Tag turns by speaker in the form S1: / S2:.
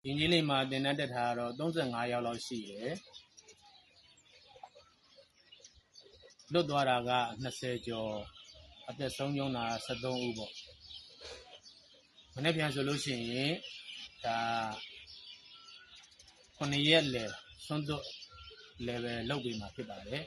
S1: ဒီနေ့လေးမှာတင်တက်ထားတော့35ရောက်လောက်ရှိတယ်လွတ်သွားတာက20ကျော်အသက်ဆုံးရှုံးတာ73ဦးပေါ့မနေ့ပြန်ဆိုလို့ရှိရင်ဒါ9ရက်လေဆွန်းသွတ် level လောက်ပြီးမှာဖြစ်ပါတယ်